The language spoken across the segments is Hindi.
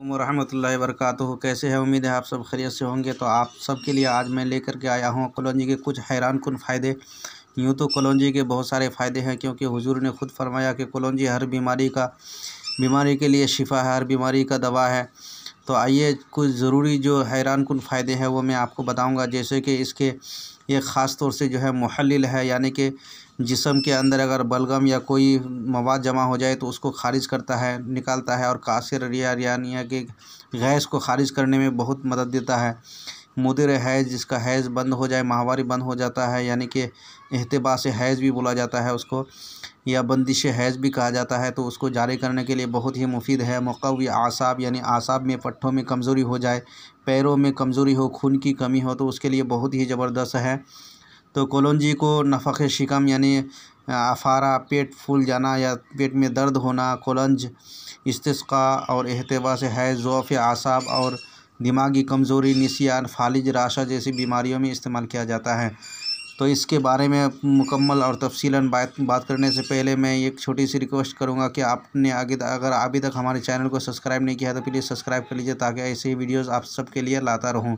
रहमतुल्लाहि वबरकातुहू। कैसे है? उम्मीद है आप सब खैरियत से होंगे। तो आप सब के लिए आज मैं लेकर के आया हूँ कलौंजी के कुछ हैरान कुन फ़ायदे। यूँ तो कलौंजी के बहुत सारे फ़ायदे हैं, क्योंकि हुजूर ने खुद फरमाया कि कलौंजी हर बीमारी के लिए शिफा है, हर बीमारी का दवा है। तो आइए कुछ ज़रूरी जो हैरान कुन फ़ायदे हैं वो मैं आपको बताऊँगा। जैसे कि इसके ये ख़ास तौर से जो है मुहल्लिल है, यानी कि जिस्म के अंदर अगर बलगम या कोई मवाद जमा हो जाए तो उसको ख़ारिज करता है, निकालता है। और कासिर रियानिया के गैस को ख़ारिज करने में बहुत मदद देता है। मुदिर हैज़, जिसका हैज़ बंद हो जाए, माहवारी बंद हो जाता है, यानी कि इहतिबास हैज़ भी बोला जाता है उसको, या बंदिश हैज़ भी कहा जाता है, तो उसको जारी करने के लिए बहुत ही मुफीद है। मुक़व्वी आसाब, यानी आसाब में पट्ठों में कमज़ोरी हो जाए, पैरों में कमज़ोरी हो, खून की कमी हो, तो उसके लिए बहुत ही ज़बरदस्त है। तो कलौंजी को नफ़क़ शिकम यानी अफ़ारा, पेट फूल जाना या पेट में दर्द होना, कोलंज, इस्तिस्क़ा और इहतिबास हैज़, ज़ौफ़ आसाब और दिमागी कमज़ोरी, निसियान, फालिज, राशा जैसी बीमारियों में इस्तेमाल किया जाता है। तो इसके बारे में मुकम्मल और तफ़सीलन बात करने से पहले मैं एक छोटी सी रिक्वेस्ट करूंगा कि आपने अगर अभी तक हमारे चैनल को सब्सक्राइब नहीं किया है तो प्लीज़ सब्सक्राइब कर लीजिए, ताकि ऐसे ही वीडियोस आप सबके लिए लाता रहूं।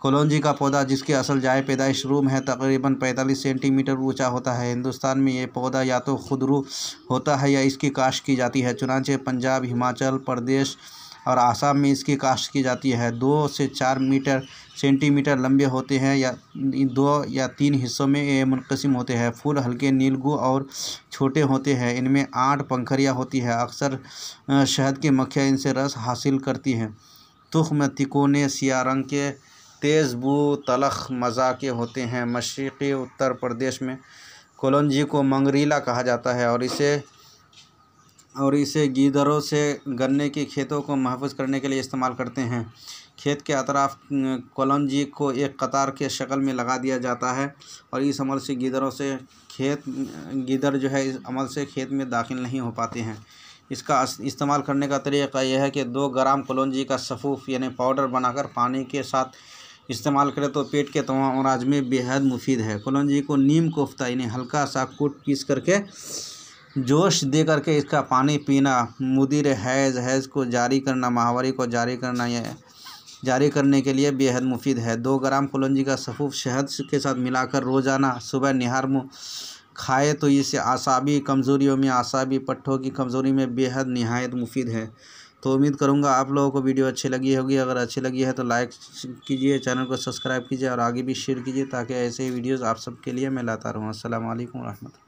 कलौंजी का पौधा, जिसकी असल जाए पैदाइश रूम है, तकरीबन 45 सेंटीमीटर ऊंचा होता है। हिंदुस्तान में ये पौधा या तो खुदरू होता है या इसकी काश्त की जाती है। चुनांचे पंजाब, हिमाचल प्रदेश और आसाम में इसकी काश्त की जाती है। 2 से 4 सेंटीमीटर लंबे होते हैं, या 2 या 3 हिस्सों में ये मुनक़सिम होते हैं। फूल हल्के नीलगू और छोटे होते हैं। इनमें 8 पंखुड़ियाँ होती हैं। अक्सर शहद की मक्खियाँ इनसे रस हासिल करती हैं। तुख्म तिकोने, सियाह रंग के, तेज़ बू, तलख़ मज़ा के होते हैं। मशरिक़ी उत्तर प्रदेश में कलौंजी को मंगरीला कहा जाता है और इसे गीदड़ों से गन्ने के खेतों को महफूज करने के लिए इस्तेमाल करते हैं। खेत के अतराफ कलौंजी को एक कतार के शक्ल में लगा दिया जाता है, और इस अमल से गीदड़ जो है इस अमल से खेत में दाखिल नहीं हो पाते हैं। इसका इस्तेमाल करने का तरीक़ा यह है कि 2 ग्राम कलौंजी का सफ़ूफ़ यानी पाउडर बनाकर पानी के साथ इस्तेमाल करें तो पेट के तमाम अमराज में बेहद मुफीद है। कलौंजी को नीम कोफ्ता यानी हल्का सा कूट पीस करके जोश दे करके इसका पानी पीना, मुदिर हैज़ को जारी करना, माहवारी को जारी करना, या जारी करने के लिए बेहद मुफीद है। 2 ग्राम कलौंजी का सफ़ूफ़ शहद के साथ मिलाकर रोज़ाना सुबह निहार मुँह खाए तो इससे आसाबी कमज़ोरियों में, आसाबी पट्ठों की कमज़ोरी में बेहद निहायत मुफीद है। तो उम्मीद करूँगा आप लोगों को वीडियो अच्छी लगी होगी। अगर अच्छी लगी है तो लाइक कीजिए, चैनल को सब्सक्राइब कीजिए और आगे भी शेयर कीजिए, ताकि ऐसे ही वीडियोज़ आप सबके लिए मैं लाता रहूँ। अस्सलाम वालेकुम रहमतुल्लाह।